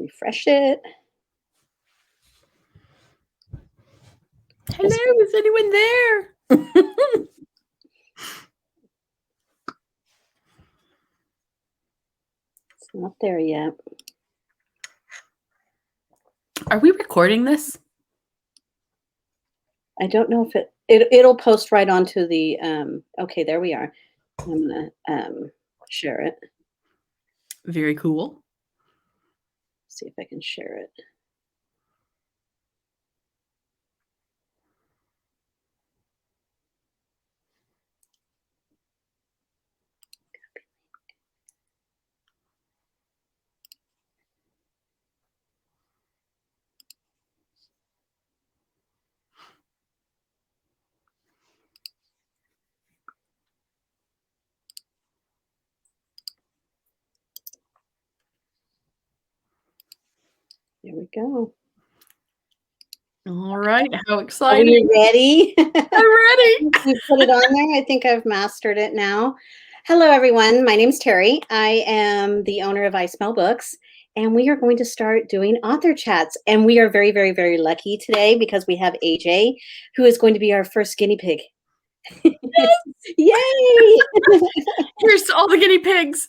refresh it. Hello, is anyone there? It's not there yet. Are we recording this? I don't know if it'll post right onto the okay, there we are. I'm gonna share it. Very cool. See if I can share it. There we go. All right. How exciting. Are you ready? I'm ready. You put it on there. I think I've mastered it now. Hello, everyone. My name's Terry. I am the owner of I Smell Books, and we are going to start doing author chats. And we are very, very, very lucky today because we have AJ, who is going to be our first guinea pig. Yes. Yay! Here's all the guinea pigs.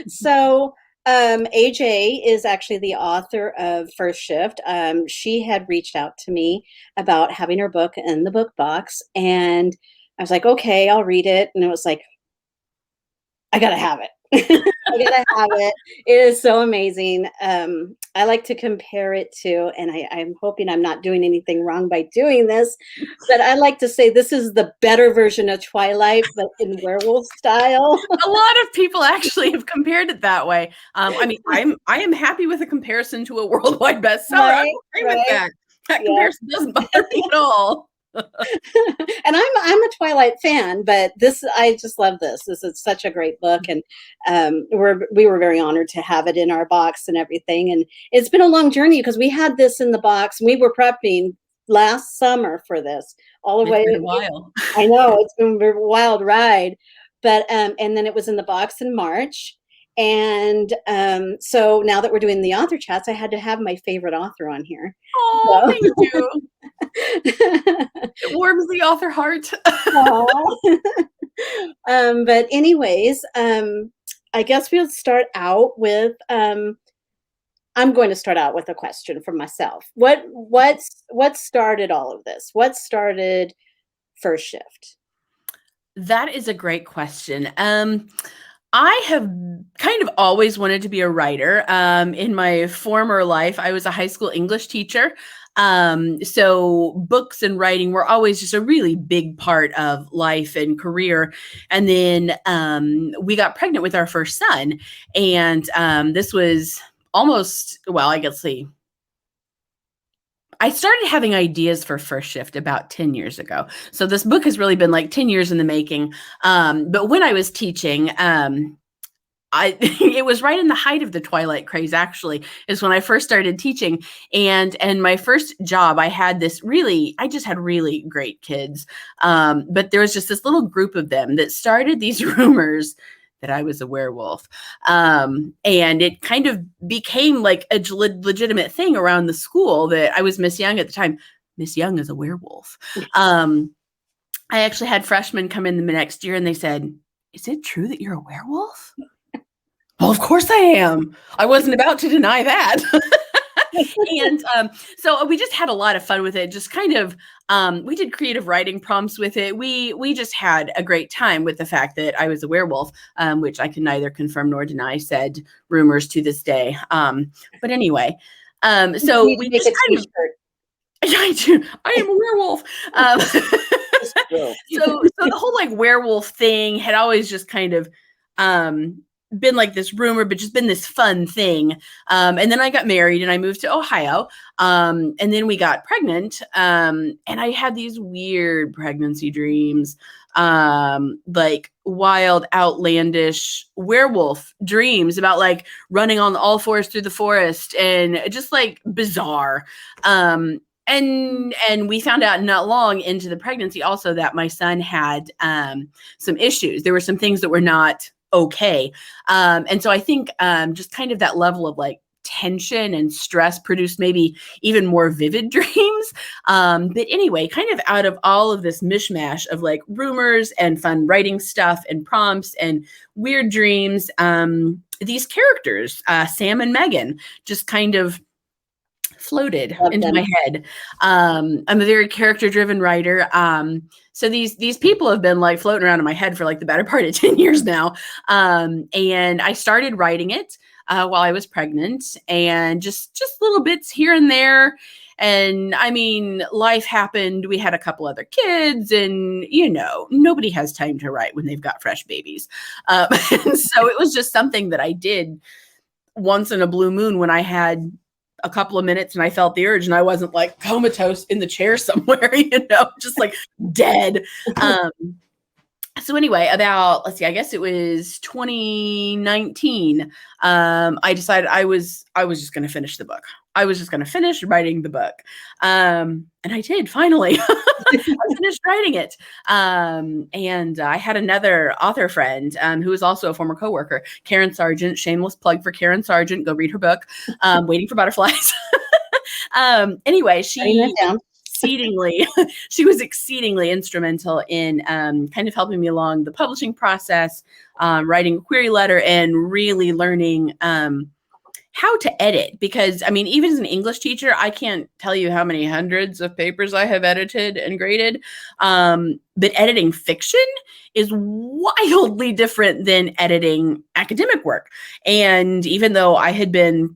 So AJ is actually the author of First Shift. She had reached out to me about having her book in the book box, and I was like, okay, I'll read it. And it was like, I gotta have it. I gotta have it. It is so amazing. I like to compare it to, and I'm hoping I'm not doing anything wrong by doing this, but I like to say this is the better version of Twilight, but in werewolf style. A lot of people actually have compared it that way. I mean, I am happy with a comparison to a worldwide bestseller. Right, I'm okay with that. That comparison doesn't bother me at all. And I'm a Twilight fan, but I just love this. This is such a great book, and we were very honored to have it in our box and everything. And it's been a long journey because we had this in the box. We were prepping last summer for this all the way. It's been a while. I know it's been a wild ride, but and then it was in the box in March. And so now that we're doing the author chats, I had to have my favorite author on here. Oh, so. Thank you. It warms the author heart. But anyways, I guess we'll start out with I'm going to start out with a question for myself. What started all of this? What started First Shift? That is a great question. I have kind of always wanted to be a writer. In my former life, I was a high school English teacher. So books and writing were always just a really big part of life and career. And then we got pregnant with our first son. And this was almost, well, I guess I started having ideas for First Shift about 10 years ago. So this book has really been like 10 years in the making. But when I was teaching, it was right in the height of the Twilight craze, actually, is when I first started teaching. And my first job, I just had really great kids. But there was just this little group of them that started these rumors that I was a werewolf. And it kind of became like a legitimate thing around the school that I was Miss Young at the time. Miss Young is a werewolf. I actually had freshmen come in the next year and they said, "Is it true that you're a werewolf?" Well, of course I am. I wasn't about to deny that. And so we just had a lot of fun with it. Just kind of, we did creative writing prompts with it. We just had a great time with the fact that I was a werewolf, which I can neither confirm nor deny, said rumors to this day. But anyway, so we just kind of, I am a werewolf. So the whole like werewolf thing had always just kind of, been like this rumor, but just been this fun thing. And then I got married and I moved to Ohio. And then we got pregnant. And I had these weird pregnancy dreams, like wild, outlandish werewolf dreams about like running on all fours through the forest and just like bizarre. And we found out not long into the pregnancy also that my son had some issues. There were some things that were not okay. And so I think just kind of that level of like tension and stress produced maybe even more vivid dreams. But anyway, kind of out of all of this mishmash of like rumors and fun writing stuff and prompts and weird dreams, these characters, Sam and Megan, just kind of floated Love into them. my head. I'm a very character-driven writer. So these people have been like floating around in my head for like the better part of 10 years now. And I started writing it while I was pregnant, and just little bits here and there. And I mean, life happened. We had a couple other kids, and nobody has time to write when they've got fresh babies. And so it was just something that I did once in a blue moon when I had a couple of minutes and I felt the urge, and I wasn't like comatose in the chair somewhere, just like dead. So anyway, let's see, I guess it was 2019. I decided I was just going to finish the book. I was just going to finish writing the book. And I did finally. I finished writing it. And I had another author friend who was also a former coworker, Karen Sargent. Shameless plug for Karen Sargent. Go read her book, Waiting for Butterflies. Anyway, she was exceedingly instrumental in kind of helping me along the publishing process, writing a query letter, and really learning how to edit. Because I mean, even as an English teacher, I can't tell you how many hundreds of papers I have edited and graded. But editing fiction is wildly different than editing academic work. And even though I had been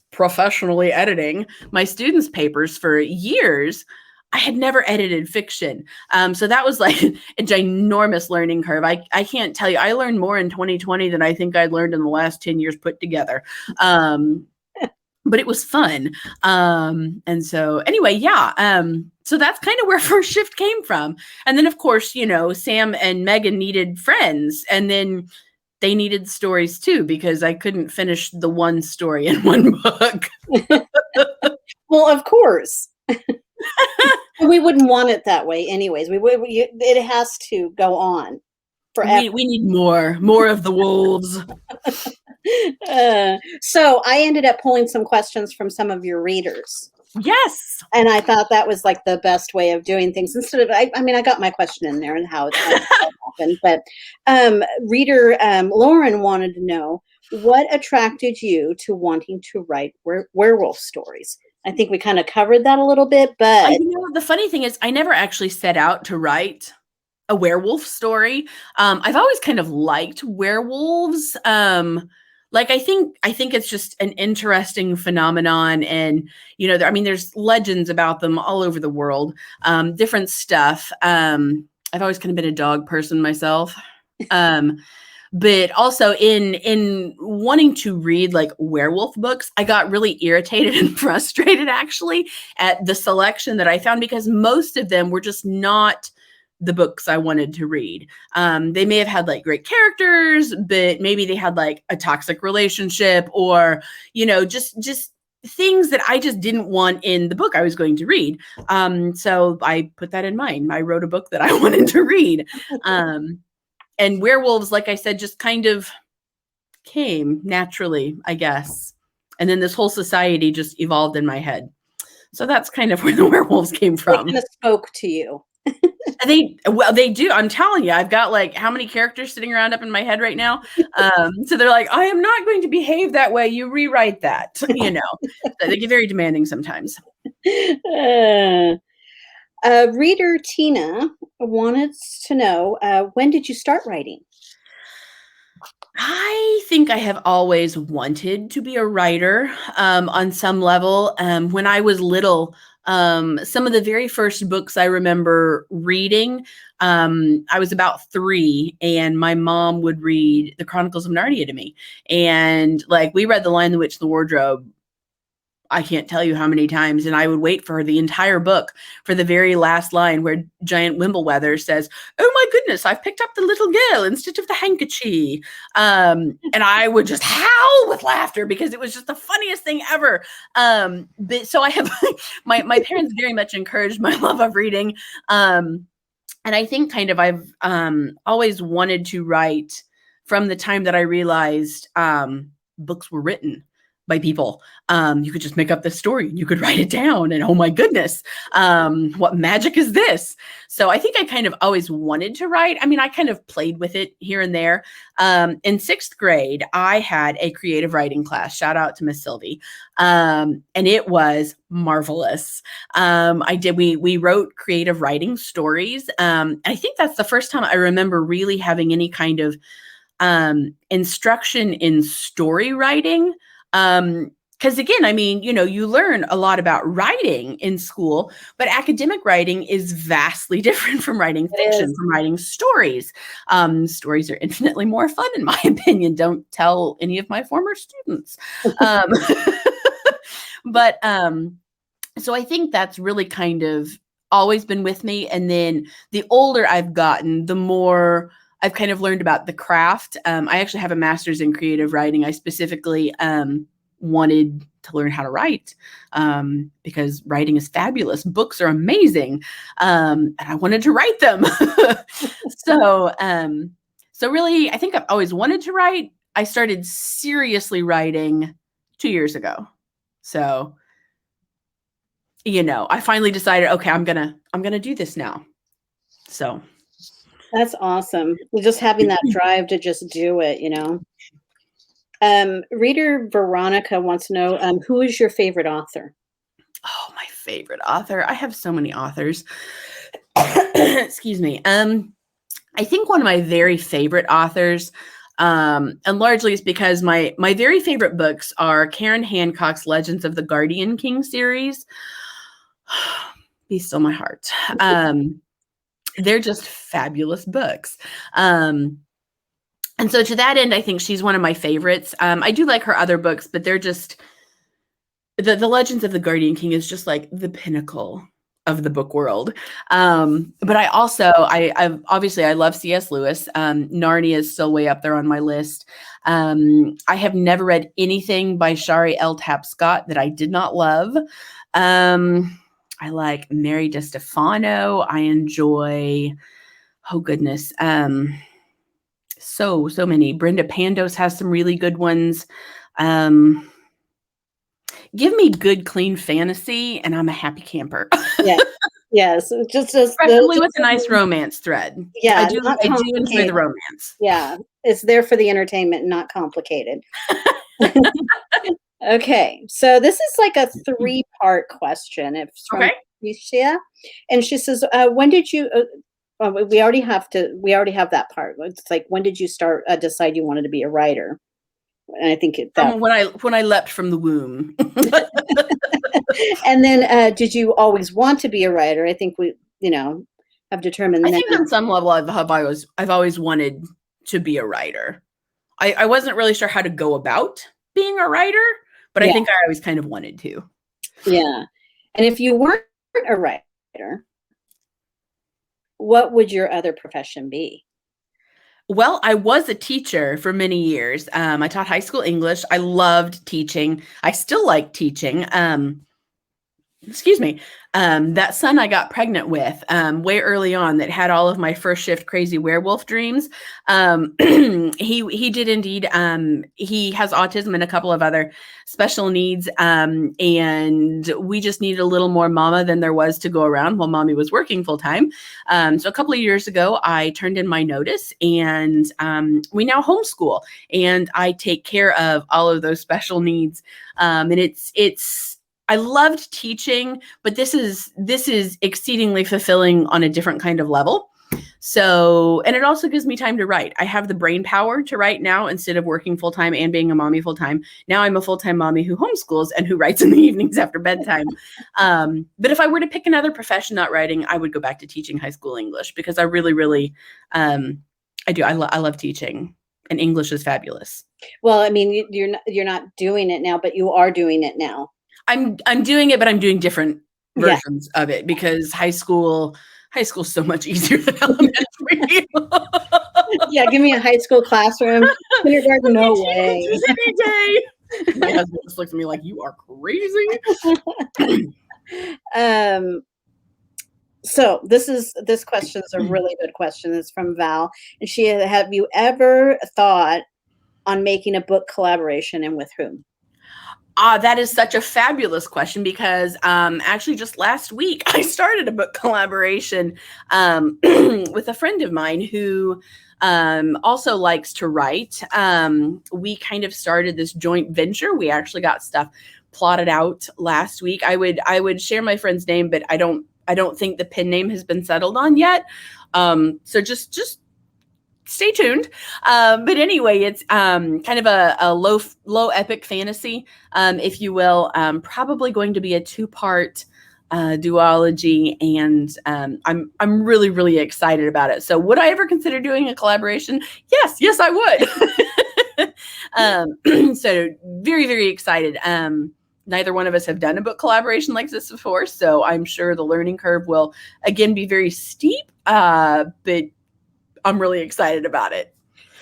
professionally editing my students' papers for years, I had never edited fiction. So that was like a ginormous learning curve. I can't tell you, I learned more in 2020 than I think I learned in the last 10 years put together. But it was fun. And so anyway, yeah. So that's kind of where First Shift came from. And then of course, Sam and Megan needed friends, and then they needed stories too, because I couldn't finish the one story in one book. Well, of course. We wouldn't want it that way anyways. It has to go on forever. We need more of the wolves. So I ended up pulling some questions from some of your readers. Yes. And I thought that was like the best way of doing things. Instead of, I mean, I got my question in there and how it happened, but reader Lauren wanted to know, what attracted you to wanting to write werewolf stories? I think we kind of covered that a little bit, but the funny thing is I never actually set out to write a werewolf story. I've always kind of liked werewolves. Like I think it's just an interesting phenomenon, and there's legends about them all over the world, different stuff. I've always kind of been a dog person myself. But also in wanting to read like werewolf books, I got really irritated and frustrated actually at the selection that I found, because most of them were just not the books I wanted to read. They may have had like great characters, but maybe they had like a toxic relationship, or, just things that I just didn't want in the book I was going to read. So I put that in mind. I wrote a book that I wanted to read. And werewolves, like I said, just kind of came naturally, I guess. And then this whole society just evolved in my head. So that's kind of where the werewolves came from. They kind of spoke to you. They do. I'm telling you, I've got like how many characters sitting around up in my head right now. So they're like, I am not going to behave that way. You rewrite that, So they get very demanding sometimes. Reader Tina wanted to know, when did you start writing? I think I have always wanted to be a writer on some level. When I was little, some of the very first books I remember reading, I was about 3, and my mom would read the Chronicles of Narnia to me. And like we read The Lion, the Witch, and the Wardrobe, I can't tell you how many times, and I would wait for the entire book for the very last line where Giant Wimbleweather says, "Oh my goodness, I've picked up the little girl instead of the handkerchief." And I would just howl with laughter because it was just the funniest thing ever. But so I have my parents very much encouraged my love of reading. And I think kind of I've always wanted to write from the time that I realized books were written. by people. You could just make up the story and you could write it down, and oh my goodness, what magic is this? So I think I kind of always wanted to write. I mean, I kind of played with it here and there. In sixth grade, I had a creative writing class. Shout out to Miss Sylvie. And it was marvelous. We wrote creative writing stories. I think that's the first time I remember really having any kind of instruction in story writing. Because again, I mean, you learn a lot about writing in school, but academic writing is vastly different from writing fiction, from writing stories. Stories are infinitely more fun, in my opinion. Don't tell any of my former students. But so I think that's really kind of always been with me. And then the older I've gotten, the more I've kind of learned about the craft. I actually have a master's in creative writing. I specifically wanted to learn how to write because writing is fabulous. Books are amazing. And I wanted to write them. So really, I think I've always wanted to write. I started seriously writing 2 years ago. So, I finally decided, okay, I'm gonna do this now. So that's awesome. Just having that drive to just do it, Reader Veronica wants to know, who is your favorite author? Oh, my favorite author. I have so many authors. Excuse me. I think one of my very favorite authors, and largely is because my very favorite books are Karen Hancock's Legends of the Guardian King series. Be Still My Heart. They're just fabulous books. And so to that end, I think she's one of my favorites. I do like her other books, but they're just, the Legends of the Guardian King is just like the pinnacle of the book world. But I also, I obviously I love C.S. Lewis. Narnia is still way up there on my list. I have never read anything by Shari L. Tapscott that I did not love. I like Mary DeStefano. I enjoy, oh goodness, so many. Brenda Pandos has some really good ones. Give me good, clean fantasy, and I'm a happy camper. Yeah. Yes. Just Preferably with a nice romance thread. Yeah. I do enjoy the romance. Yeah. It's there for the entertainment, not complicated. Okay. So this is like a 3-part question. It's from Alicia. And she says, when did you, we already have that part. It's like, when did you decide you wanted to be a writer? And I think when I leapt from the womb. And then did you always want to be a writer? I think we, have determined. I think on some level I've always wanted to be a writer. I wasn't really sure how to go about being a writer, but I think I always kind of wanted to. Yeah. And if you weren't a writer, what would your other profession be? Well, I was a teacher for many years. I taught high school English. I loved teaching. I still like teaching. Excuse me. That son I got pregnant with way early on that had all of my first shift crazy werewolf dreams. He did indeed. He has autism and a couple of other special needs. And we just needed a little more mama than there was to go around while mommy was working full time. So a couple of years ago, I turned in my notice and we now homeschool and I take care of all of those special needs. And I loved teaching, but this is exceedingly fulfilling on a different kind of level. So, and it also gives me time to write. I have the brain power to write now instead of working full time and being a mommy full time. Now I'm a full time mommy who homeschools and who writes in the evenings after bedtime. But if I were to pick another profession not writing, I would go back to teaching high school English because I really, really, I do. I love teaching, and English is fabulous. Well, I mean, you're not doing it now, but you are doing it now. I'm doing it, but I'm doing different versions of it because high school's so much easier than elementary. Yeah, give me a high school classroom. Kindergarten, no way. Any day. My husband just looks at me like, you are crazy. So this question is a really good question. It's from Val. And have you ever thought on making a book collaboration, and with whom? That is such a fabulous question because actually just last week I started a book collaboration with a friend of mine who also likes to write. We kind of started this joint venture. We actually got stuff plotted out last week. I would share my friend's name, but I don't think the pen name has been settled on yet. So just stay tuned. But anyway, it's kind of a low epic fantasy, if you will. Probably going to be a 2-part duology, and I'm really, really excited about it. So would I ever consider doing a collaboration? Yes, I would. So very, very excited. Neither one of us have done a book collaboration like this before, so I'm sure the learning curve will again be very steep, but I'm really excited about it.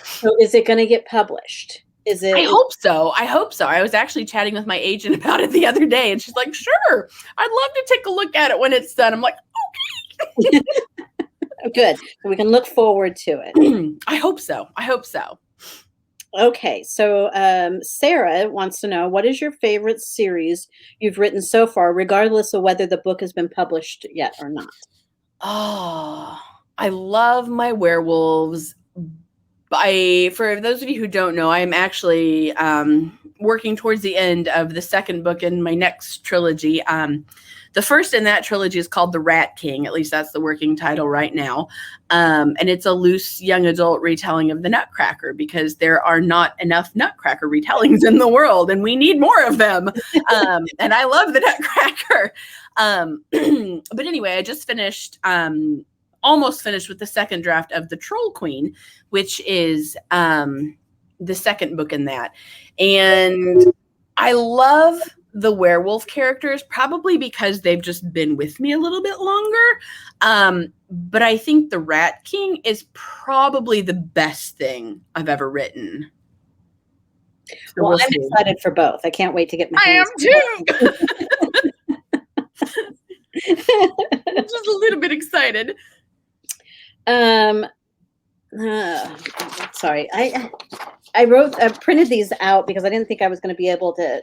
So is it going to get published? I hope so. I was actually chatting with my agent about it the other day, and she's like, sure, I'd love to take a look at it when it's done. I'm like, okay. Good. So we can look forward to it. I hope so. Okay. So Sarah wants to know, what is your favorite series you've written so far, regardless of whether the book has been published yet or not? Oh, I love my werewolves. For those of you who don't know, I'm actually working towards the end of the second book in my next trilogy. The first in that trilogy is called The Rat King. At least that's the working title right now. And it's a loose young adult retelling of the Nutcracker, because there are not enough Nutcracker retellings in the world, and we need more of them. And I love the Nutcracker. But anyway, I just almost finished with the second draft of The Troll Queen, which is the second book in that. And I love the werewolf characters, probably because they've just been with me a little bit longer. But I think The Rat King is probably the best thing I've ever written. So well, I'm excited for both. I can't wait to get my hands. I am too. Just a little bit excited. Sorry. I printed these out because I didn't think I was going to be able to,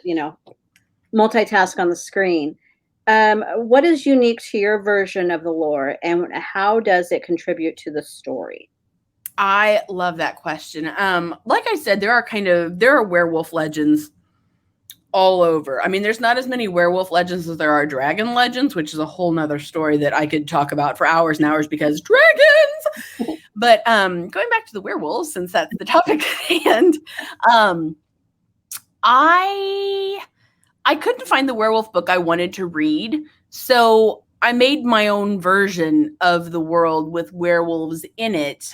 multitask on the screen. What is unique to your version of the lore, and how does it contribute to the story? I love that question. Like I said, there are werewolf legends all over. I mean, there's not as many werewolf legends as there are dragon legends, which is a whole nother story that I could talk about for hours and hours, because dragons. But going back to the werewolves, since that's the topic at hand, I couldn't find the werewolf book I wanted to read, so I made my own version of the world with werewolves in it.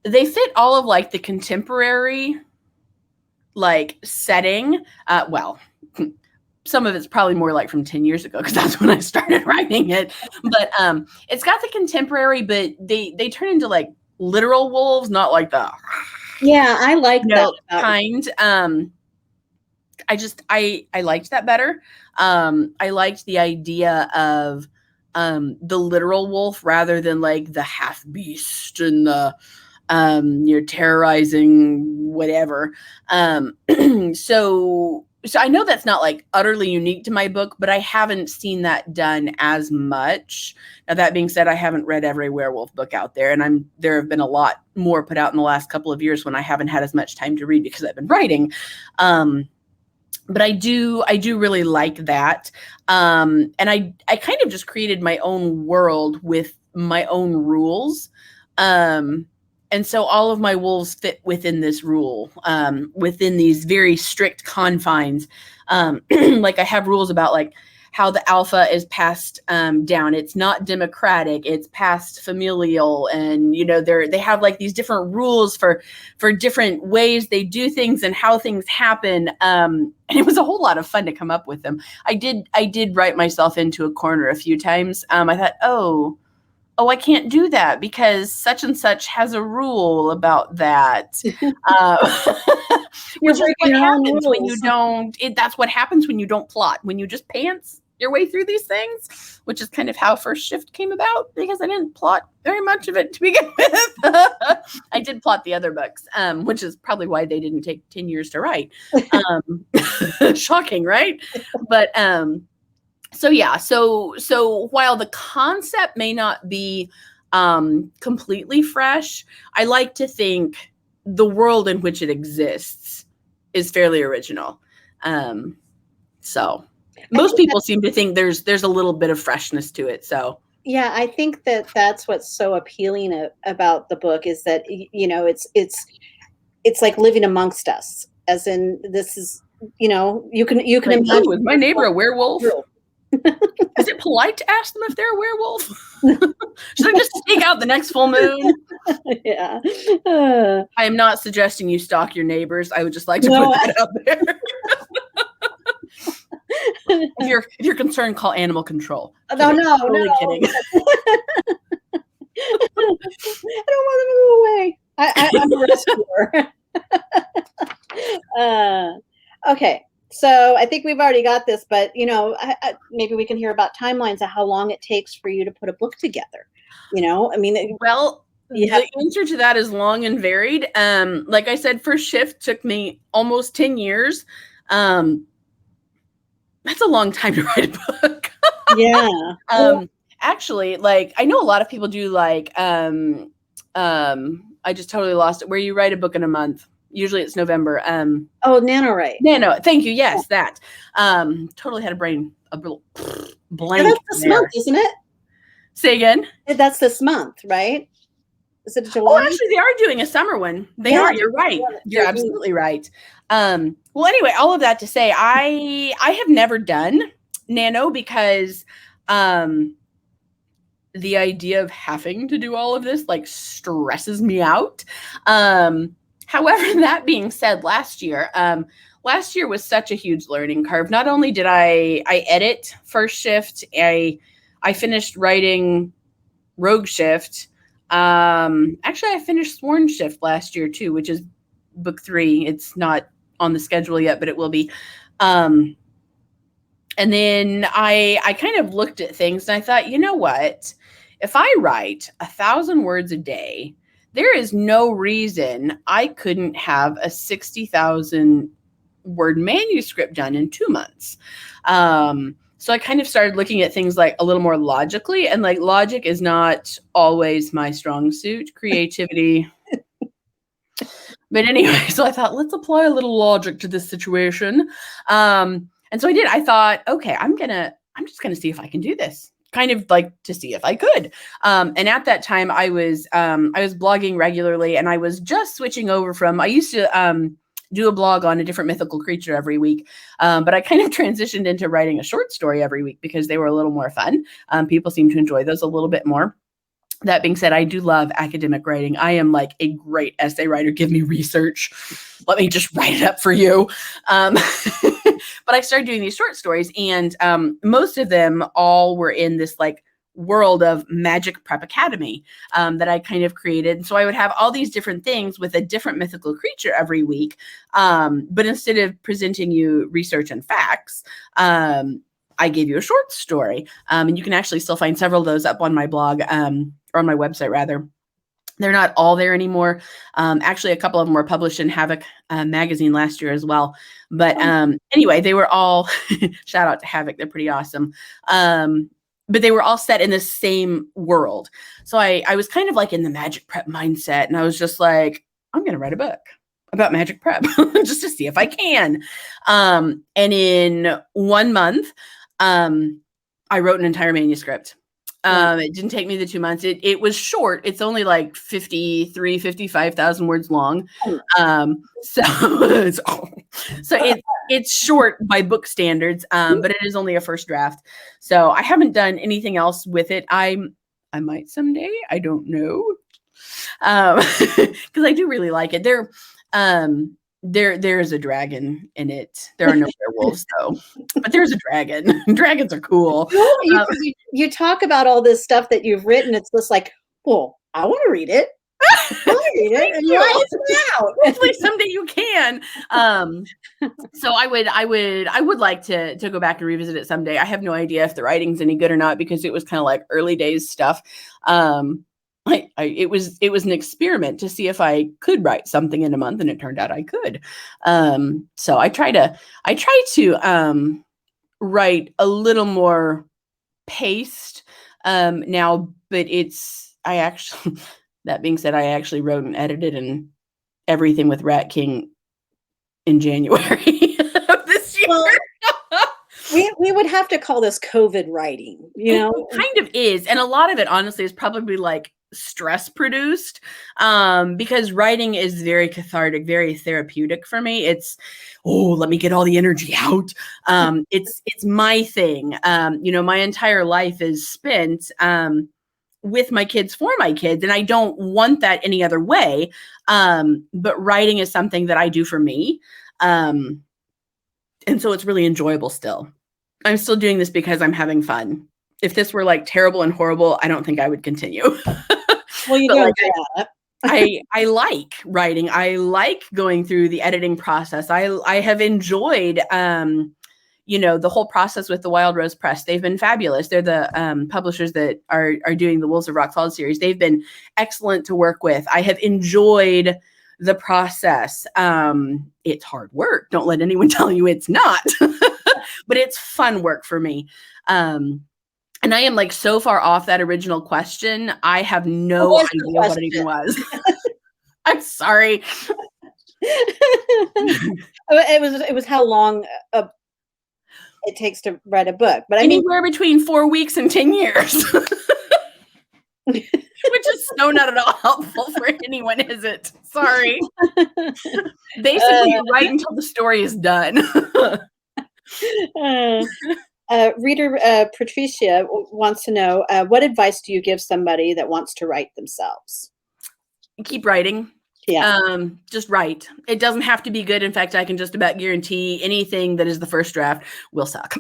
They fit all of like the contemporary setting. Well, some of it's probably more like from 10 years ago, because that's when I started writing it. But it's got the contemporary, but they turn into like literal wolves, not like the I like that kind. I liked that better. I liked the idea of the literal wolf rather than like the half beast and the terrorizing whatever. So I know that's not like utterly unique to my book, but I haven't seen that done as much. Now, that being said, I haven't read every werewolf book out there, and there have been a lot more put out in the last couple of years when I haven't had as much time to read because I've been writing. But I do really like that. And I kind of just created my own world with my own rules. And so all of my wolves fit within this rule, within these very strict confines. Like I have rules about like how the alpha is passed down. It's not democratic. It's passed familial. And, they have like these different rules for different ways they do things and how things happen. And it was a whole lot of fun to come up with them. I did write myself into a corner a few times. I thought, oh, I can't do that because such and such has a rule about that. Which is what happens when you don't. That's what happens when you don't plot. When you just pants your way through these things, which is kind of how First Shift came about, because I didn't plot very much of it to begin with. I did plot the other books, which is probably why they didn't take 10 years to write. Shocking, right? But so yeah, so while the concept may not be completely fresh, I like to think the world in which it exists is fairly original. So most people seem to think there's a little bit of freshness to it. So yeah, I think that that's what's so appealing about the book is that it's like living amongst us, as in this is you can like, imagine. oh, is my neighbor a werewolf? Is it polite to ask them if they're a werewolf? Should I just sneak out the next full moon? Yeah. I am not suggesting you stalk your neighbors. I would just like to put that out there. If you're concerned, call animal control. No, totally kidding. I don't want them to go away. I'm a rescuer. Okay. So I think we've already got this, but maybe we can hear about timelines of how long it takes for you to put a book together. I mean, well, the answer to that is long and varied. Like I said, first shift took me almost 10 years. That's a long time to write a book. Yeah. Actually, like I know a lot of people do like I just totally lost it, where you write a book in a month. Usually it's November. NaNoWrite. Nano, thank you. Yes, that. Totally had a blank. That's this month, isn't it? Say again? That's this month, right? Is it July? Oh, actually, they are doing a summer one. They are. You're right. You're absolutely right. Well, anyway, all of that to say, I have never done Nano because the idea of having to do all of this like stresses me out. However, that being said, last year was such a huge learning curve. Not only did I edit first shift, I finished writing Rogue Shift. Actually, I finished Sworn Shift last year too, which is book 3. It's not on the schedule yet, but it will be. And then I kind of looked at things and I thought, you know what? If I write 1,000 words a day, there is no reason I couldn't have a 60,000 word manuscript done in 2 months. So I kind of started looking at things like a little more logically, and like logic is not always my strong suit, creativity. But anyway, so I thought, let's apply a little logic to this situation. And so I did. I thought, okay, I'm just gonna see if I can do this. Kind of like to see if I could. And at that time I was blogging regularly, and I was just switching over from, I used to do a blog on a different mythical creature every week. But I kind of transitioned into writing a short story every week because they were a little more fun. People seem to enjoy those a little bit more. That being said, I do love academic writing. I am like a great essay writer. Give me research. Let me just write it up for you. But I started doing these short stories, and most of them all were in this like world of Magic Prep Academy that I kind of created. And so I would have all these different things with a different mythical creature every week. But instead of presenting you research and facts, I gave you a short story. And you can actually still find several of those up on my blog, or on my website rather. They're not all there anymore. Actually, a couple of them were published in Havoc magazine last year as well. But anyway, they were all, shout out to Havoc, they're pretty awesome. But they were all set in the same world. So I was kind of like in the Magic Prep mindset, and I was just like, I'm going to write a book about Magic Prep just to see if I can. And in 1 month, I wrote an entire manuscript. It didn't take me the 2 months. It was short. It's only like 55,000 words long. So it's short by book standards, but it is only a first draft. So I haven't done anything else with it. I might someday. I don't know. Because I do really like it. There is a dragon in it. There are no werewolves though, but there's a dragon. Dragons are cool. You talk about all this stuff that you've written. It's just like, well, I want to read it. I want to read it. And hopefully someday you can. So I would like to go back and revisit it someday. I have no idea if the writing's any good or not because it was kind of like early days stuff. it was an experiment to see if I could write something in a month, and it turned out I could. So I try to write a little more paced now, but I actually, that being said, I actually wrote and edited and everything with Rat King in January of this year. Well, we would have to call this COVID writing, you know? It kind of is. And a lot of it, honestly, is probably like stress produced, because writing is very cathartic, very therapeutic for me. It's, let me get all the energy out. It's my thing. My entire life is spent with my kids, for my kids, and I don't want that any other way. But writing is something that I do for me. And so it's really enjoyable still. I'm still doing this because I'm having fun. If this were like terrible and horrible, I don't think I would continue. Well, you don't do that. I like writing. I like going through the editing process. I have enjoyed, the whole process with the Wild Rose Press. They've been fabulous. They're the publishers that are doing the Wolves of Rock Falls series. They've been excellent to work with. I have enjoyed the process. It's hard work. Don't let anyone tell you it's not, but it's fun work for me. And I am like so far off that original question. I have no idea what it even was. I'm sorry. It was how long it takes to write a book, but anywhere between 4 weeks and 10 years, which is so not at all helpful for anyone, is it? Sorry. Basically, you write until the story is done. Reader Patricia wants to know, what advice do you give somebody that wants to write themselves? Keep writing. Yeah. Just write. It doesn't have to be good. In fact, I can just about guarantee anything that is the first draft will suck.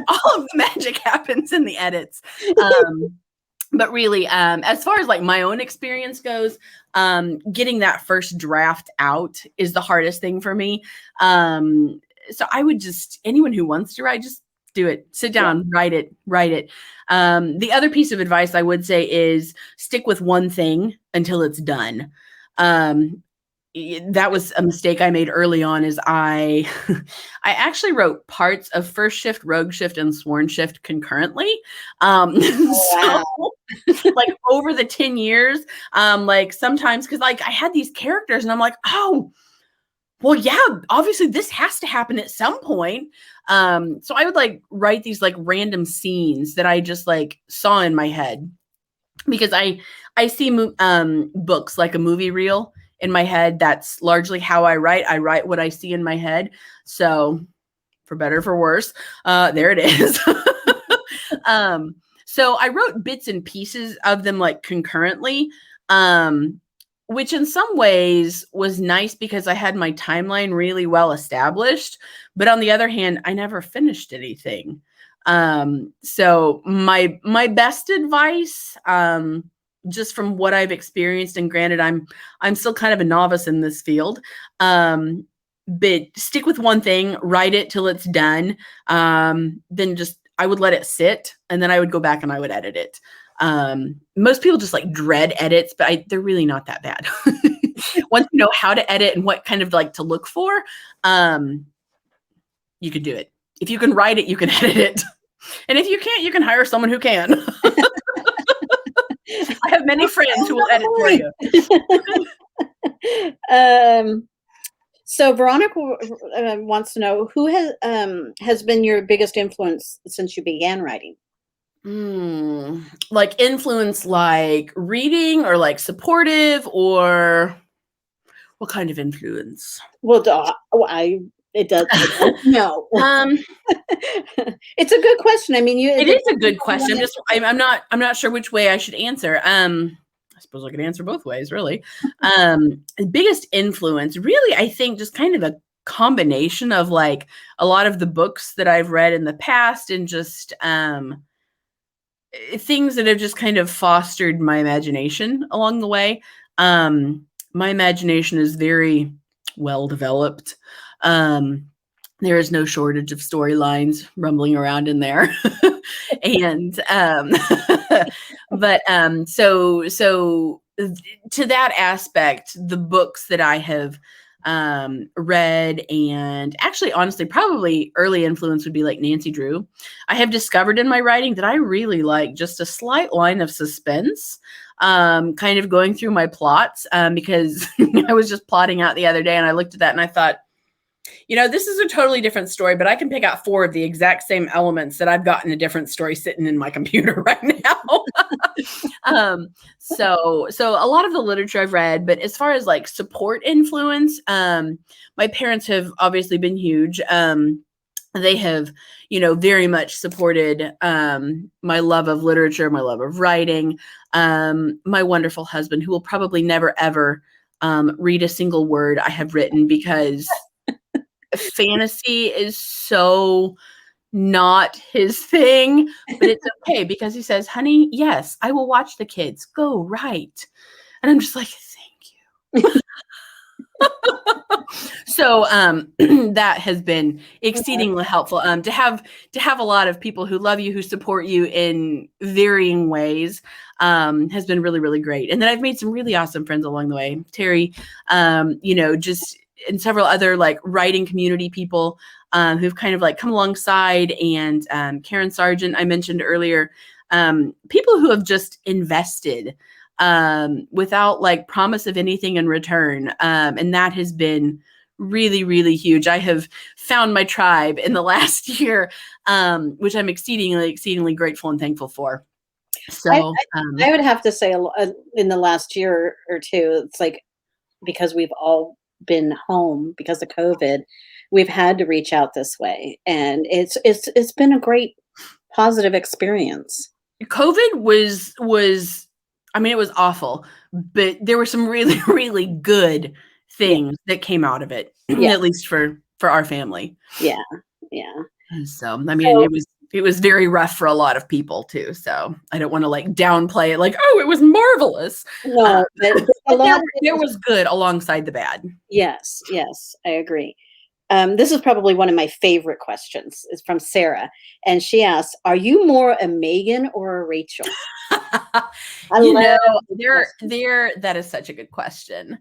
All of the magic happens in the edits. But really, as far as like my own experience goes, getting that first draft out is the hardest thing for me. So I would anyone who wants to write, just do it. Sit down, write it. The other piece of advice I would say is stick with one thing until it's done. That was a mistake I made early on, is I actually wrote parts of First Shift, Rogue Shift, and Sworn Shift concurrently. Wow. So like over the 10 years, like sometimes, because like I had these characters and I'm like, oh, well, yeah, obviously this has to happen at some point. So I would like write these like random scenes that I just like saw in my head, because I see books like a movie reel in my head. That's largely how I write. I write what I see in my head. So for better or for worse, there it is. So I wrote bits and pieces of them like concurrently, which in some ways was nice because I had my timeline really well established. But on the other hand, I never finished anything. So my best advice, just from what I've experienced, and granted, I'm still kind of a novice in this field, but stick with one thing, write it till it's done. Then I would let it sit, and then I would go back and I would edit it. Most people just like dread edits, but they're really not that bad. Once you know how to edit and what kind of like to look for, you can do it. If you can write it, you can edit it. And if you can't, you can hire someone who can. I have many friends who will edit for you. So Veronica wants to know, who has been your biggest influence since you began writing? Like influence, like reading, or like supportive, or what kind of influence? Well, it does. No. It's a good question. I mean, it is a good question. I'm not sure which way I should answer. I suppose I could answer both ways, really. Biggest influence, really, I think just kind of a combination of like a lot of the books that I've read in the past, and just things that have just kind of fostered my imagination along the way. My imagination is very well developed. There is no shortage of storylines rumbling around in there. And but so to that aspect, the books that I have read, and actually honestly probably early influence would be like Nancy Drew. I have discovered in my writing that I really like just a slight line of suspense, kind of going through my plots, because I was just plotting out the other day and I looked at that and I thought, this is a totally different story, but I can pick out 4 of the exact same elements that I've got in a different story sitting in my computer right now. So a lot of the literature I've read, but as far as like support influence, my parents have obviously been huge. They have, very much supported my love of literature, my love of writing, my wonderful husband, who will probably never, ever read a single word I have written, because fantasy is so not his thing, but it's okay because he says, honey, yes, I will watch the kids. Go right. And I'm just like, thank you. So that has been exceedingly helpful, to have a lot of people who love you, who support you in varying ways, has been really, really great. And then I've made some really awesome friends along the way. Terry, just and several other like writing community people who've kind of like come alongside, and Karen Sargent I mentioned earlier, people who have just invested without like promise of anything in return. And that has been really, really huge. I have found my tribe in the last year, which I'm exceedingly grateful and thankful for. So I would have to say in the last year or two, it's like, because we've all been home because of COVID, we've had to reach out this way. And it's been a great positive experience. COVID was, I mean, it was awful, but there were some really, really good things that came out of it, at least for our family. Yeah. So, I mean, it was very rough for a lot of people too. So I don't want to like downplay it like, oh, it was marvelous. No, but there was good alongside the bad. Yes, I agree. This is probably one of my favorite questions. It's from Sarah, and she asks, "Are you more a Megan or a Rachel?" That is such a good question.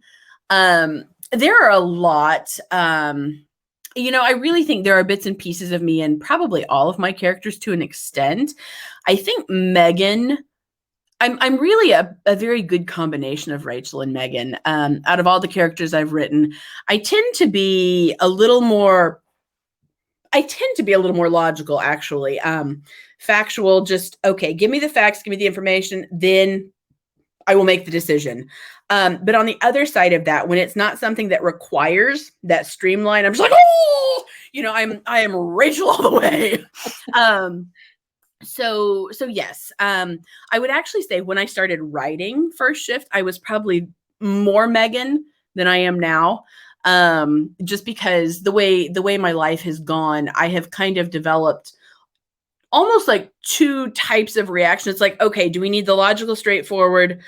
There are a lot. I really think there are bits and pieces of me and probably all of my characters to an extent. I think Megan, I'm really a very good combination of Rachel and Megan. Out of all the characters I've written, I tend to be a little more logical, actually. Factual, just, okay, give me the facts, give me the information, then I will make the decision. But on the other side of that, when it's not something that requires that streamline, I'm just like, oh, I am Rachel all the way. So yes, I would actually say when I started writing First Shift, I was probably more Megan than I am now. Just because the way my life has gone, I have kind of developed almost like 2 types of reaction. It's like, okay, do we need the logical, straightforward,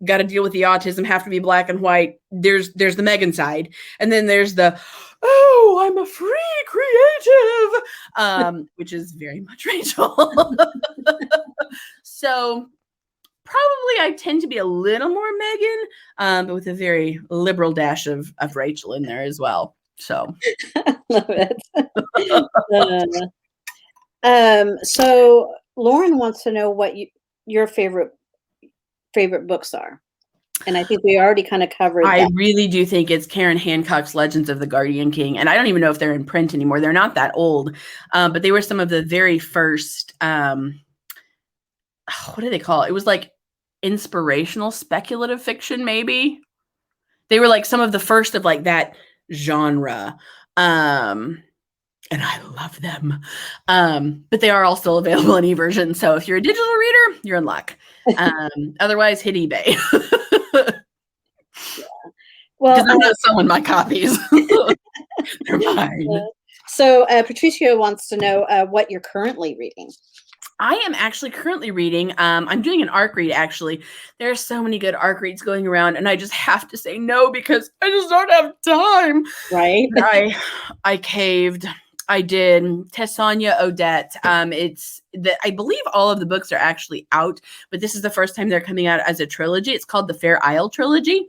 got to deal with the autism, have to be black and white? There's the Megan side. And then there's the, oh, I'm a free creative, which is very much Rachel. So probably I tend to be a little more Megan, but with a very liberal dash of Rachel in there as well. So love it. So Lauren wants to know what your favorite books are. And I think we already kind of covered that. I really do think it's Karen Hancock's Legends of the Guardian King. And I don't even know if they're in print anymore. They're not that old. But they were some of the very first, what do they call it? It was like inspirational speculative fiction, maybe. They were like some of the first of like that genre. And I love them. But they are all still available in e-version. So if you're a digital reader, you're in luck. Otherwise, hit eBay. Yeah. Well, because I'm not selling my copies. They're mine. So Patricia wants to know what you're currently reading. I am actually currently reading. I'm doing an ARC read, actually. There are so many good ARC reads going around, and I just have to say no because I just don't have time. Right. I caved. I did Tessania Odette. I believe all of the books are actually out, but this is the first time they're coming out as a trilogy. It's called the Fair Isle trilogy.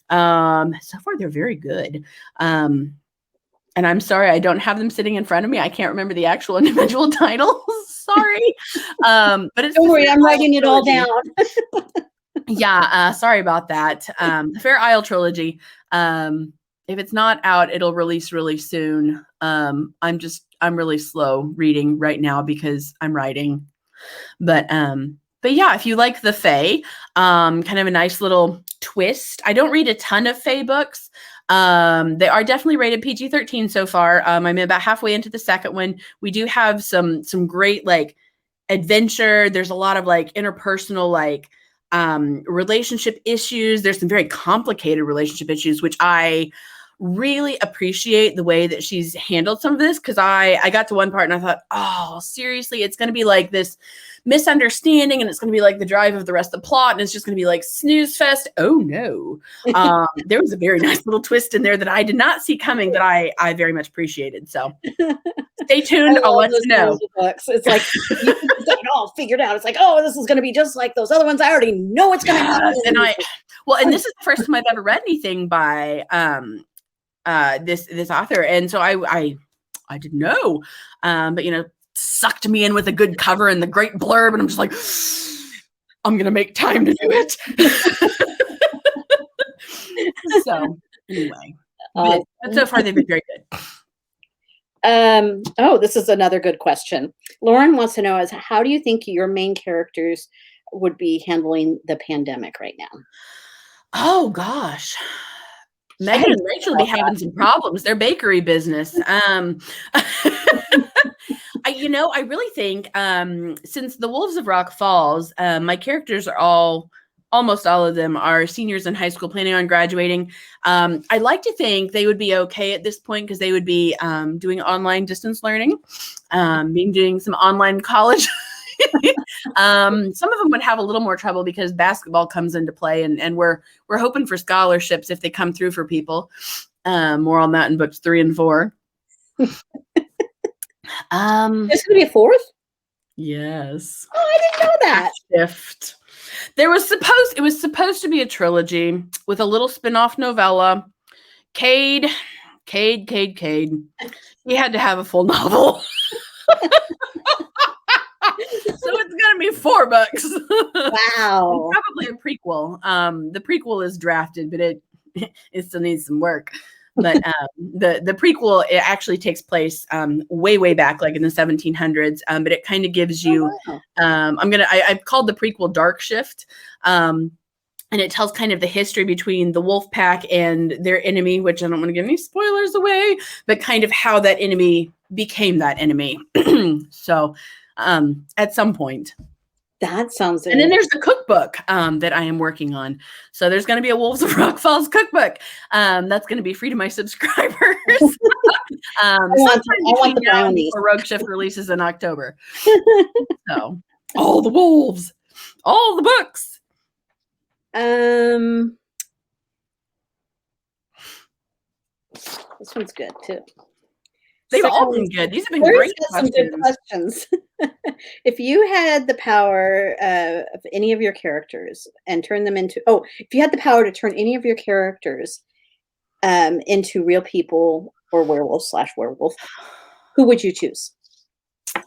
So far they're very good. And I'm sorry, I don't have them sitting in front of me. I can't remember the actual individual titles. Sorry. But it's don't worry, I'm writing it all down. Yeah, sorry about that. The Fair Isle trilogy. If it's not out, it'll release really soon. I'm really slow reading right now because I'm writing. But yeah, if you like the Fae, kind of a nice little twist. I don't read a ton of Fae books. They are definitely rated PG-13 so far. I'm about halfway into the second one. We do have some great like adventure. There's a lot of like interpersonal like relationship issues. There's some very complicated relationship issues, which I really appreciate the way that she's handled some of this, because I got to one part and I thought, oh, seriously, it's going to be like this misunderstanding and it's going to be like the drive of the rest of the plot and it's just going to be like snooze fest. Oh no. There was a very nice little twist in there that I did not see coming that I very much appreciated. So stay tuned. I'll let you know. Books. It's like you got it all figured out. It's like, oh, this is going to be just like those other ones. I already know what's going to happen. And this is the first time I've ever read anything by this author, and so I didn't know, but sucked me in with a good cover and the great blurb, and I'm just like, I'm gonna make time to do it. So anyway, but so far they've been very good. This is another good question. Lauren wants to know how do you think your main characters would be handling the pandemic right now? Oh gosh. Megan and Rachel be having some problems. Their bakery business. I really think since the Wolves of Rock Falls, my characters are almost all of them are seniors in high school planning on graduating. I like to think they would be okay at this point because they would be doing online distance learning, doing some online college. Some of them would have a little more trouble because basketball comes into play, and we're hoping for scholarships if they come through for people. More on that in books 3 and 4. There's gonna be a 4th? Yes. Oh, I didn't know that. Shift. It was supposed to be a trilogy with a little spin-off novella. Cade. He had to have a full novel. So it's gonna be 4 books. Wow. Probably a prequel. The prequel is drafted, but it still needs some work. But the prequel, it actually takes place way back, like in the 1700s. But it kind of gives you. I've called the prequel Dark Shift. And it tells kind of the history between the Wolf Pack and their enemy, which I don't want to give any spoilers away, but kind of how that enemy became that enemy. So at some point. That sounds. And then there's the cookbook that I am working on. So there's going to be a Wolves of Rock Falls cookbook. That's going to be free to my subscribers. I want the brownies. Rogue Shift releases in October. So all the wolves, all the books. This one's good too. They've all been good. These have been great questions. Some good questions. If you had the power of any of your characters and turn them into, if you had the power to turn any of your characters into real people or werewolf/werewolf, who would you choose? That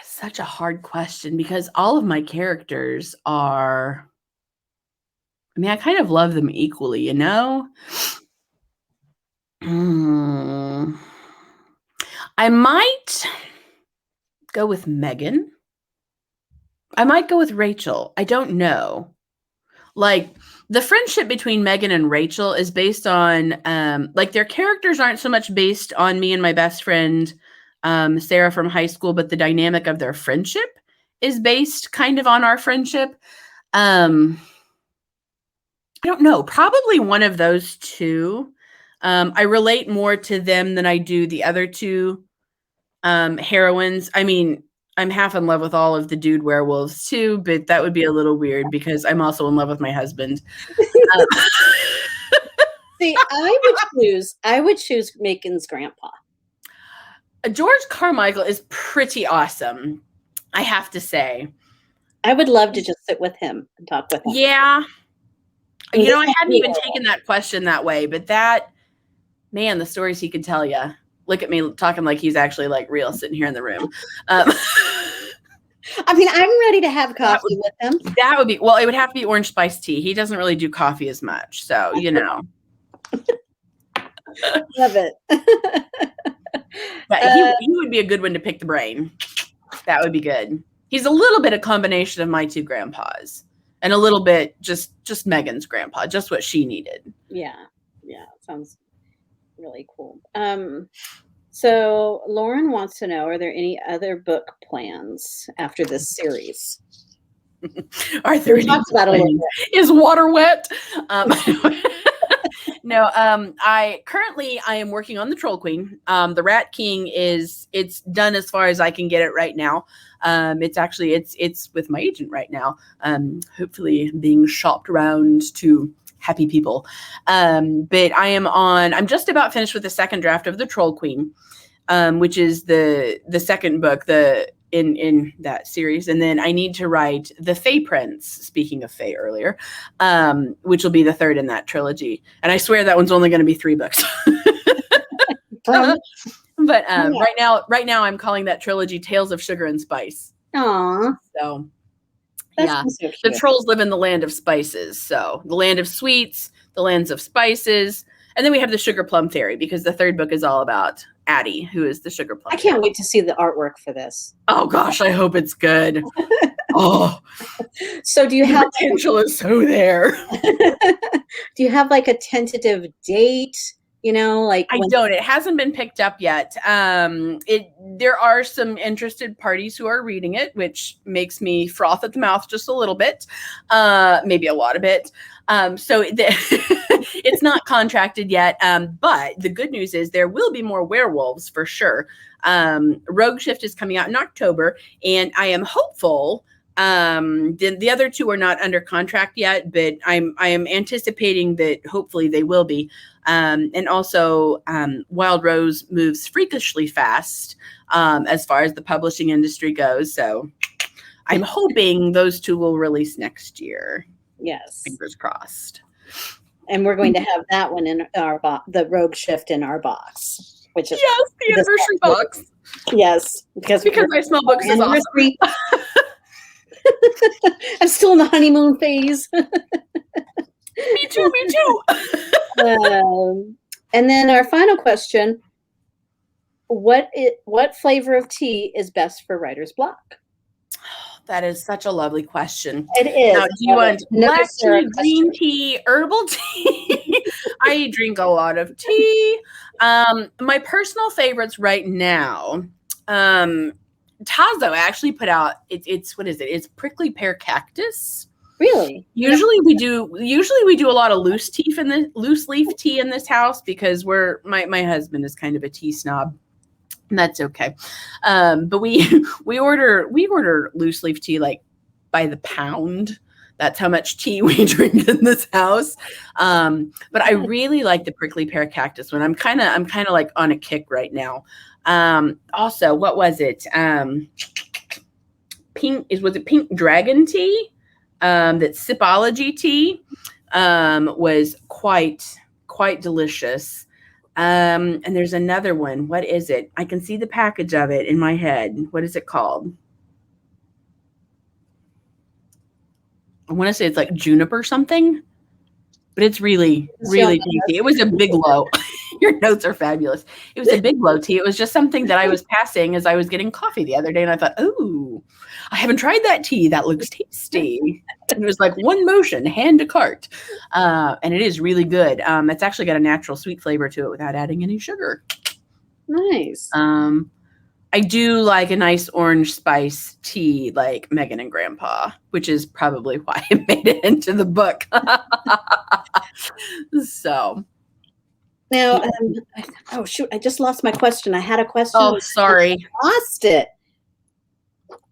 is such a hard question because all of my characters are, I kind of love them equally, I might go with Megan. I might go with Rachel. I don't know. Like the friendship between Megan and Rachel is based on like their characters aren't so much based on me and my best friend Sarah from high school, but the dynamic of their friendship is based kind of on our friendship. I don't know. Probably one of those two. I relate more to them than I do the other two heroines. I'm half in love with all of the dude werewolves too, but that would be a little weird because I'm also in love with my husband. See, I would choose Megan's grandpa. George Carmichael is pretty awesome, I have to say. I would love to just sit with him and talk with him. Yeah. And You know, I this hadn't might be even taken that question that way, but that, man, the stories he could tell you. Look at me talking like he's actually like real sitting here in the room. I mean, I'm ready to have coffee with him. That would be, well, it would have to be orange spiced tea. He doesn't really do coffee as much. So, you know. Love it. But he would be a good one to pick the brain. That would be good. He's a little bit a combination of my two grandpas and a little bit just Megan's grandpa, just what she needed. Yeah. Sounds really cool. So Lauren wants to know, are there any other book plans after this series? Are there any talked about a little bit. Is water wet? No, I am working on the Troll Queen. The Rat King it's done as far as I can get it right now. It's with my agent right now. Hopefully being shopped around to happy people. But I'm just about finished with the second draft of the Troll Queen, which is the second book, in that series. And then I need to write the Fae Prince, speaking of Fae earlier, which will be the third in that trilogy. And I swear that one's only going to be 3 books. But right now I'm calling that trilogy Tales of Sugar and Spice. Aww. So That's yeah, so cute. the trolls live in the land of spices. So the land of sweets, the lands of spices. And then we have the Sugar Plum Fairy, because the third book is all about Addie, who is the Sugar Plum I can't Fairy. wait to see the artwork for this. Oh gosh, I hope it's good. Oh, so do you have potential is so there. do you have like a tentative date? You know, like I don't. It hasn't been picked up yet. There are some interested parties who are reading it, which makes me froth at the mouth just a little bit, maybe a lot of it. It's not contracted yet. But the good news is there will be more werewolves for sure. Rogue Shift is coming out in October, and I am hopeful. The other 2 are not under contract yet, but I am anticipating that hopefully they will be. And also, Wild Rose moves freakishly fast as far as the publishing industry goes. So I'm hoping those 2 will release next year. Yes. Fingers crossed. And we're going to have that one in our the Rogue Shift in our box, which is the anniversary box. Yes, because I smell books is awesome. I'm still in the honeymoon phase. Me too. And then our final question: what flavor of tea is best for writer's block? That is such a lovely question. It is. Now, do you want black tea, green tea, herbal tea? I drink a lot of tea. My personal favorites right now, Tazo actually put out, it's what is it? It's prickly pear cactus. Really? Usually we do a lot of loose leaf tea in this house, because my husband is kind of a tea snob. And that's okay. But we order loose leaf tea like by the pound. That's how much tea we drink in this house. But I really like the prickly pear cactus one. I'm kind of like on a kick right now. Also, what was it? Was it pink dragon tea? That Sipology tea was quite delicious. And there's another one. What is it? I can see the package of it in my head. What is it called? I want to say it's like juniper something, but it's really tasty. It was a big low. Your notes are fabulous. It was a big low tea. It was just something that I was passing as I was getting coffee the other day. And I thought, oh, I haven't tried that tea. That looks tasty. And it was like one motion, hand to cart. And it is really good. It's actually got a natural sweet flavor to it without adding any sugar. Nice. I do like a nice orange spice tea like Megan and Grandpa, which is probably why it made it into the book. So. Now, oh shoot! I just lost my question. I had a question. Oh, sorry. I lost it.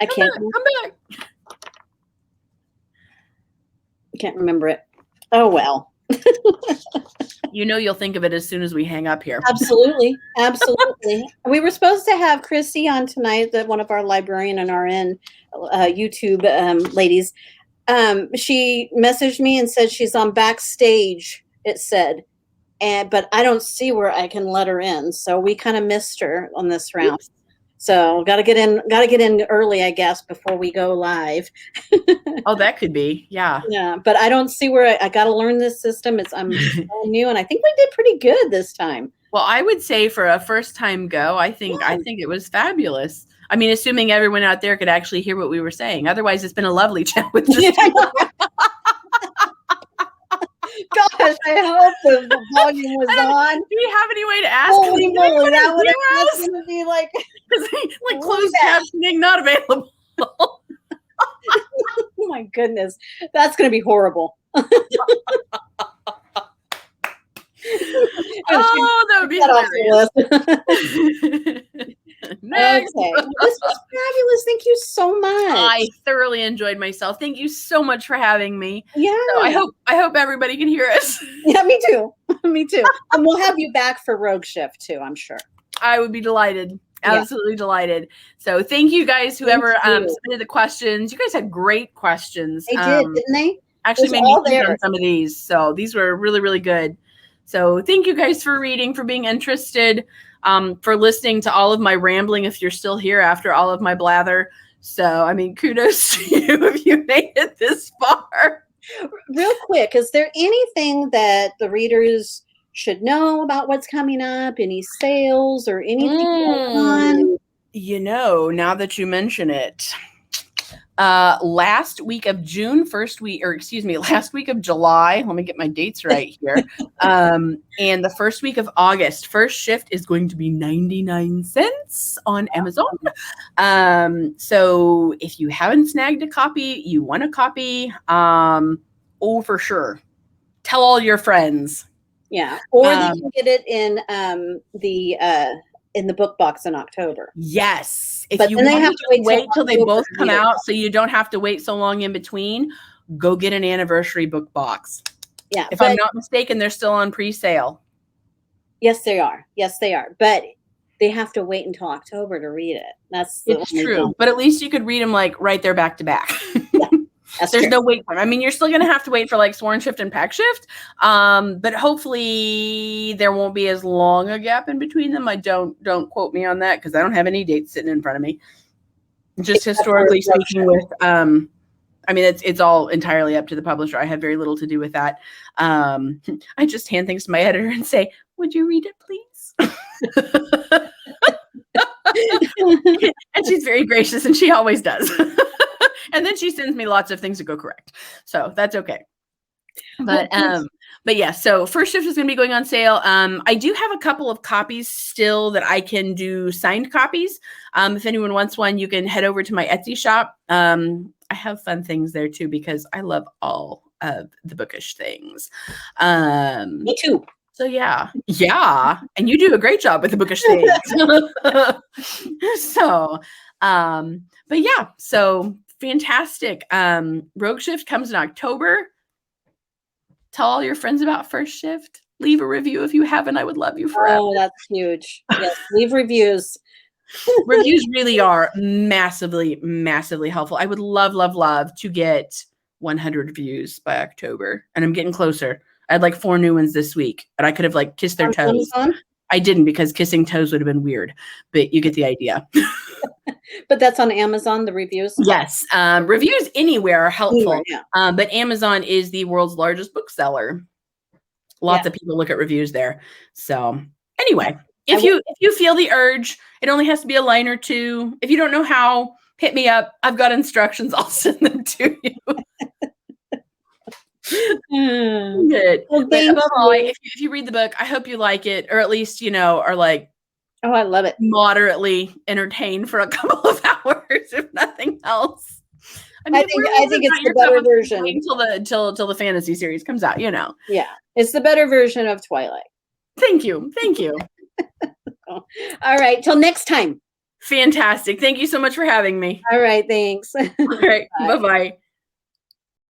I can't. Come back. I can't remember it. Oh well. You know, you'll think of it as soon as we hang up here. Absolutely. Absolutely. We were supposed to have Chrissy on tonight, one of our librarian and RN YouTube ladies. She messaged me and said she's on backstage, it said. But I don't see where I can let her in. So we kind of missed her on this round. Oops. So got to get in early, I guess, before we go live. Oh, that could be. Yeah. Yeah, but I don't see where I got to learn this system. I'm new, and I think we did pretty good this time. Well, I would say for a first time go, I think it was fabulous. I mean, assuming everyone out there could actually hear what we were saying. Otherwise, it's been a lovely chat with you. Gosh, I hope the volume was on. Do you have any way to ask? Holy moly, that would have to be like closed captioning not available. Oh my goodness, that's going to be horrible. Oh, that would be hilarious. Okay. This was fabulous. Thank you so much. I thoroughly enjoyed myself. Thank you so much for having me. Yeah. So I hope everybody can hear us. Yeah, me too. Me too. And we'll have you back for Rogue Shift too, I'm sure. I would be delighted. Absolutely delighted. So thank you guys, whoever submitted the questions. You guys had great questions. They did, didn't they? Actually made me think on some of these. So these were really, really good. So thank you guys for reading, for being interested, for listening to all of my rambling, if you're still here after all of my blather. So, I mean, kudos to you if you made it this far. Real quick, is there anything that the readers should know about what's coming up? Any sales or anything going on? You know, now that you mention it, last week of June, last week of July, let me get my dates right here. And the first week of August, First Shift is going to be 99 cents on Amazon. So if you haven't snagged a copy, you want a copy, for sure. Tell all your friends. Yeah. Or you can get it in the book box in October. Yes. But then they have to wait till they both come out, so you don't have to wait so long in between. Go get an anniversary book box. Yeah. If I'm not mistaken, they're still on pre-sale. Yes, they are. Yes, they are. But they have to wait until October to read it. It's true. But at least you could read them like right there back to back. Yeah. There's no wait time. I mean, you're still going to have to wait for like Sworn Shift and Pack Shift. But hopefully there won't be as long a gap in between them. I don't quote me on that because I don't have any dates sitting in front of me. Just historically speaking with, I mean, it's all entirely up to the publisher. I have very little to do with that. I just hand things to my editor and say, would you read it, please? And she's very gracious and she always does. And then she sends me lots of things to go correct. So that's okay. But yeah, so First Shift is going to be going on sale. I do have a couple of copies still that I can do signed copies. If anyone wants one, you can head over to my Etsy shop. I have fun things there too, because I love all of the bookish things. Me too. So yeah. And you do a great job with the bookish things. So, but yeah, so fantastic. Rogue Shift comes in October. Tell all your friends about First Shift. Leave a review if you haven't. I would love you forever. Oh, that's huge. Yes, leave reviews. Reviews really are massively, massively helpful. I would love to get 100 reviews by October. And I'm getting closer. I had like 4 new ones this week, but I could have like kissed their toes. Amazon? I didn't, because kissing toes would have been weird, but you get the idea. But that's on Amazon, the reviews? Yes. Reviews anywhere are helpful. Anywhere, yeah. But Amazon is the world's largest bookseller. Lots of people look at reviews there. So anyway, if you feel the urge, it only has to be a line or two. If you don't know how, hit me up. I've got instructions. I'll send them to you. Good. Well, but above all, if you read the book, I hope you like it, or at least, are like, oh, I love it. Moderately entertained for a couple of hours, if nothing else. I mean, I think it's the better version until the fantasy series comes out. Yeah, it's the better version of Twilight. Thank you. All right, till next time. Fantastic. Thank you so much for having me. All right, thanks. All right, bye-bye.